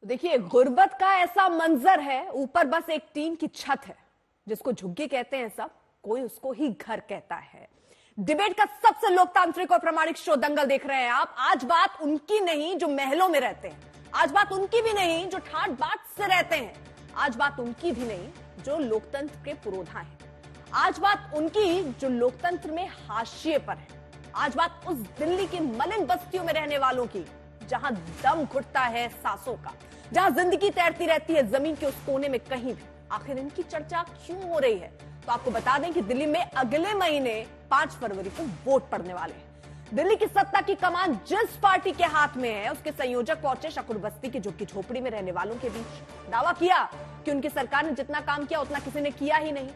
देखिए, गुर्बत का ऐसा मंजर है, ऊपर बस एक टीन की छत है जिसको झुग्गी कहते हैं सब, कोई उसको ही घर कहता है। डिबेट का सबसे लोकतांत्रिक और प्रामाणिक शो दंगल देख रहे हैं आप। आज बात उनकी नहीं जो महलों में रहते हैं, आज बात उनकी भी नहीं जो ठाट बाट से रहते हैं, आज बात उनकी भी नहीं जो लोकतंत्र के पुरोधा हैं, आज बात उनकी जो लोकतंत्र में हाशिए पर है, आज बात उस दिल्ली की मलिन बस्तियों में रहने वालों की जहां दम घुटता है सांसों का, जहां जिंदगी तैरती रहती है जमीन के उस कोने में कहीं भी। आखिर इनकी चर्चा क्यों हो रही है? तो आपको बता दें कि दिल्ली में अगले महीने 5 फरवरी को वोट पड़ने वाले हैं। दिल्ली की सत्ता की कमान जिस पार्टी के हाथ में है, उसके संयोजक पहुंचे शकुर बस्ती की झुग्गी झोपड़ी में रहने वालों के बीच। दावा किया कि उनकी सरकार ने जितना काम किया उतना किसी ने किया ही नहीं।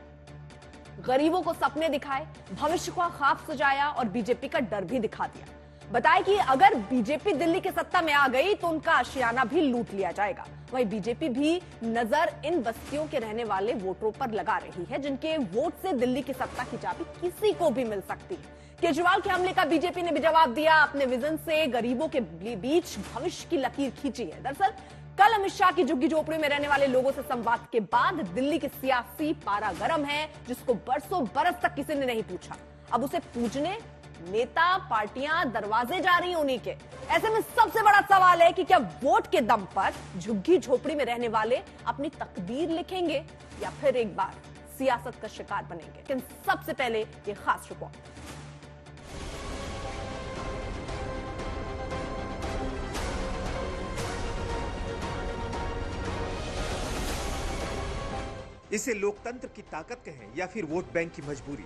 गरीबों को सपने दिखाए, भविष्य को ख्वाब सजाया और बीजेपी का डर भी दिखा दिया। बताया कि अगर बीजेपी दिल्ली की सत्ता में आ गई तो उनका आशियाना भी लूट लिया जाएगा। वहीं बीजेपी भी नजर इन बस्तियों के रहने वाले वोटरों पर लगा रही है जिनके वोट से दिल्ली की सत्ता की चाबी किसी को भी मिल सकती है। केजरीवाल के हमले का बीजेपी ने भी जवाब दिया, अपने विजन से गरीबों के बीच भविष्य की लकीर खींची है। दरअसल कल अमित शाह की झुग्गी झोपड़ी में रहने वाले लोगों से संवाद के बाद दिल्ली की सियासी पारा गर्म है, जिसको बरसों बरस तक किसी ने नहीं पूछा। अब उसे पूछने नेता, पार्टियां दरवाजे जा रही हैं उन्हीं के। ऐसे में सबसे बड़ा सवाल है कि क्या वोट के दम पर झुग्गी झोपड़ी में रहने वाले अपनी तकदीर लिखेंगे या फिर एक बार सियासत का शिकार बनेंगे। लेकिन सबसे पहले ये खास रिपोर्ट। इसे लोकतंत्र की ताकत कहें या फिर वोट बैंक की मजबूरी,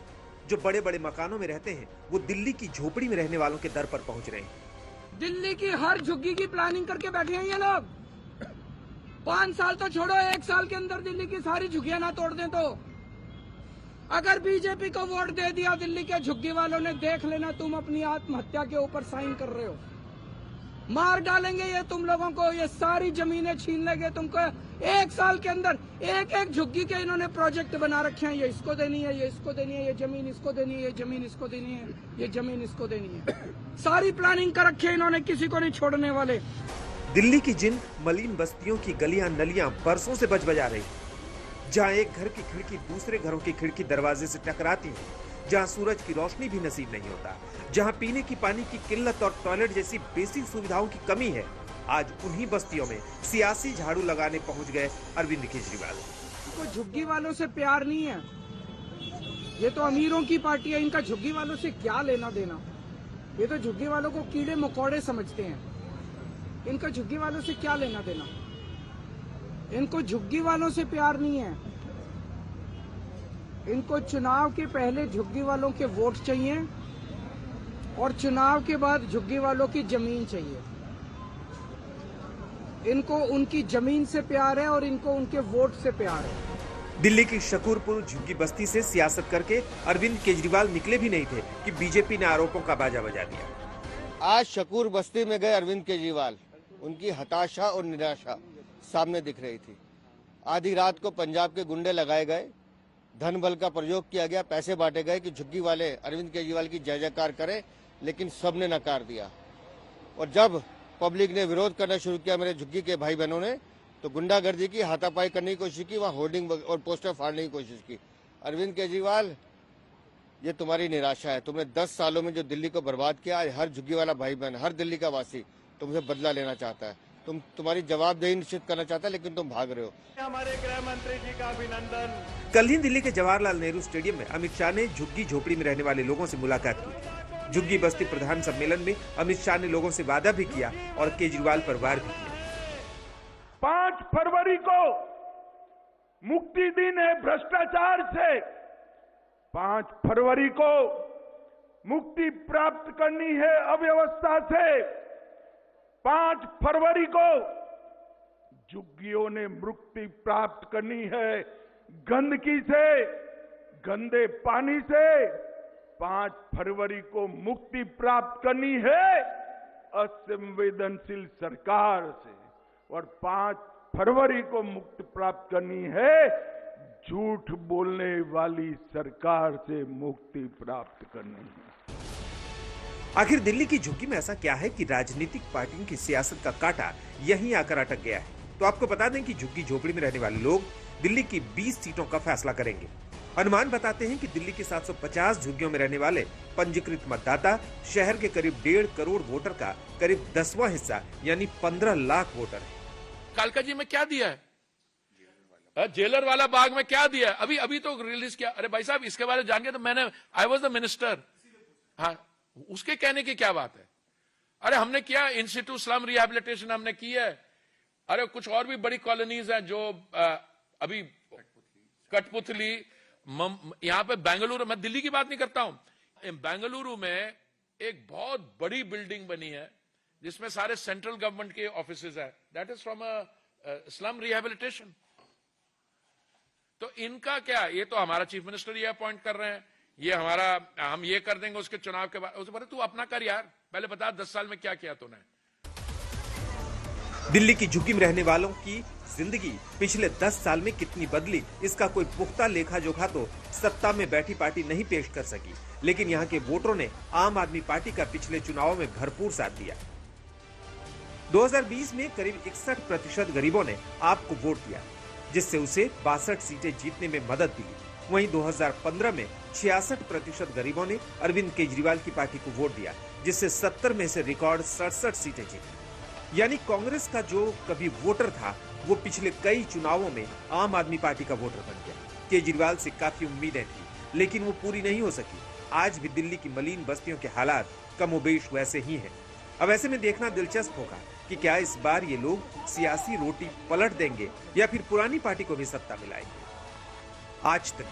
जो बड़े बड़े मकानों में रहते हैं वो दिल्ली की झोपड़ी में रहने वालों के दर पर पहुंच रहे हैं। दिल्ली की हर झुग्गी की प्लानिंग करके बैठे हैं ये लोग। 5 साल तो छोड़ो, 1 साल के अंदर दिल्ली की सारी झुग्गियां ना तोड़ दें तो। अगर बीजेपी को वोट दे दिया दिल्ली के झुग्गी वालों ने, देख लेना तुम अपनी आत्महत्या के ऊपर साइन कर रहे हो। मार डालेंगे ये तुम लोगों को, ये सारी जमीनें छीन लेंगे तुमको। 1 साल के अंदर एक एक झुग्गी के इन्होंने प्रोजेक्ट बना रखे हैं, ये इसको देनी है, ये इसको देनी है, ये जमीन इसको देनी है, ये जमीन इसको देनी है, ये जमीन इसको देनी है। सारी प्लानिंग कर रखी है इन्होंने, किसी को नहीं छोड़ने वाले। दिल्ली की जिन मलिन बस्तियों की गलियां नलियां बरसों से बजा रही, जहां एक घर की खिड़की दूसरे घरों की खिड़की दरवाजे से टकराती है, जहां सूरज की रोशनी भी नसीब नहीं होता, जहां पीने की पानी की किल्लत और टॉयलेट जैसी बेसिक सुविधाओं की कमी है, आज उन्हीं बस्तियों में सियासी झाड़ू लगाने पहुंच गए अरविंद केजरीवाल। को झुग्गी वालों से प्यार नहीं है, ये तो अमीरों की पार्टी है, इनका झुग्गी वालों से क्या लेना देना। ये तो झुग्गी वालों को कीड़े मकोड़े समझते हैं, इनका झुग्गी वालों से क्या लेना देना। इनको झुग्गी वालों से प्यार नहीं है, इनको चुनाव के पहले झुग्गी वालों के वोट चाहिए और चुनाव के बाद झुग्गी वालों की जमीन चाहिए। इनको उनकी जमीन से प्यार है और इनको उनके वोट से प्यार है। दिल्ली की शकूरपुर झुग्गी बस्ती से सियासत करके अरविंद केजरीवाल निकले भी नहीं थे कि बीजेपी ने आरोपों का बाजा बजा दिया। आज शकूर बस्ती में गए अरविंद केजरीवाल, उनकी हताशा और निराशा सामने दिख रही थी। आधी रात को पंजाब के गुंडे लगाए गए, धन बल का प्रयोग किया गया, पैसे बांटे गए कि झुग्गी वाले अरविंद केजरीवाल की जय जयकार करें, लेकिन सबने नकार दिया। और जब पब्लिक ने विरोध करना शुरू किया, मेरे झुग्गी के भाई बहनों ने, तो गुंडागर्दी की, हाथापाई करने की कोशिश की, वहां होर्डिंग और पोस्टर फाड़ने की कोशिश की। अरविंद केजरीवाल, ये तुम्हारी निराशा है। तुमने 10 सालों में जो दिल्ली को बर्बाद किया, आज हर झुग्गी वाला भाई बहन, हर दिल्ली का वासी तुमसे बदला लेना चाहता है। तुम्हारी जवाबदेही निश्चित करना चाहता है, लेकिन तुम भाग रहे हो। हमारे गृह मंत्री जी का अभिनंदन। कल ही दिल्ली के जवाहरलाल नेहरू स्टेडियम में अमित शाह ने झुग्गी झोपड़ी में रहने वाले लोगों से मुलाकात की। झुग्गी बस्ती प्रधान सम्मेलन में अमित शाह ने लोगों से वादा भी किया और केजरीवाल पर वार भी किया। 5 फरवरी को मुक्ति दिन है भ्रष्टाचार से। 5 फरवरी को मुक्ति प्राप्त करनी है अव्यवस्था से। 5 फरवरी को झुग्गियों ने मुक्ति प्राप्त करनी है गंदगी से, गंदे पानी से। 5 फरवरी को मुक्ति प्राप्त करनी है असंवेदनशील सरकार से, और 5 फरवरी को मुक्ति प्राप्त करनी है झूठ बोलने वाली सरकार से मुक्ति प्राप्त करनी है। आखिर दिल्ली की झुग्गी में ऐसा क्या है कि राजनीतिक पार्टियों की सियासत का कांटा यहीं आकर अटक गया है? तो आपको बता दें कि झुग्गी झोपड़ी में रहने वाले लोग दिल्ली की 20 सीटों का फैसला करेंगे। अनुमान बताते हैं कि दिल्ली की 750 झुग्गियों में रहने वाले पंजीकृत मतदाता शहर के करीब 1.5 करोड़ वोटर का करीब 10वां हिस्सा यानी 15 लाख वोटर है। कालका जी में क्या दिया है, जेलर वाला बाग में क्या दिया है, अभी तो रिलीज किया। अरे भाई साहब, इसके बारे में जान के तो मैंने, आई वॉज द मिनिस्टर। हाँ, उसके कहने की क्या बात है। अरे हमने किया, इंस्टीट्यूट स्लम रिहैबिलिटेशन हमने की है। अरे कुछ और भी बड़ी कॉलोनीज हैं जो अभी कठपुतली, यहां पे बेंगलुरु, मैं दिल्ली की बात नहीं करता हूं, बेंगलुरु में एक बहुत बड़ी बिल्डिंग बनी है जिसमें सारे सेंट्रल गवर्नमेंट के ऑफिसेज है, that is from slum rehabilitation. तो इनका क्या, ये तो हमारा चीफ मिनिस्टर ये अपॉइंट कर रहे हैं, ये हमारा, हम ये कर देंगे उसके चुनाव के बाद। उसे बोले तू अपना कर यार, पहले बता 10 साल में क्या किया तूने। दिल्ली की झुग्गी में रहने वालों की जिंदगी पिछले 10 साल में कितनी बदली, इसका कोई पुख्ता लेखा जोखा तो सत्ता में बैठी पार्टी नहीं पेश कर सकी, लेकिन यहाँ के वोटरों ने आम आदमी पार्टी का पिछले चुनावों में भरपूर साथ दिया। 2020 में करीब 61% गरीबों ने आपको वोट दिया, जिससे उसे 62 सीटें जीतने में मदद मिली। वहीं 2015 में 66% गरीबों ने अरविंद केजरीवाल की पार्टी को वोट दिया, जिससे 70 में से रिकॉर्ड 67 सीटें जीती। यानी कांग्रेस का जो कभी वोटर था वो पिछले कई चुनावों में आम आदमी पार्टी का वोटर बन गया। केजरीवाल से काफी उम्मीदें थी, लेकिन वो पूरी नहीं हो सकी। आज भी दिल्ली की मलिन बस्तियों के हालात कमोबेश वैसे ही हैं। अब ऐसे में देखना दिलचस्प होगा कि क्या इस बार ये लोग सियासी रोटी पलट देंगे या फिर पुरानी पार्टी को भी सत्ता मिलाएंगे। आज तक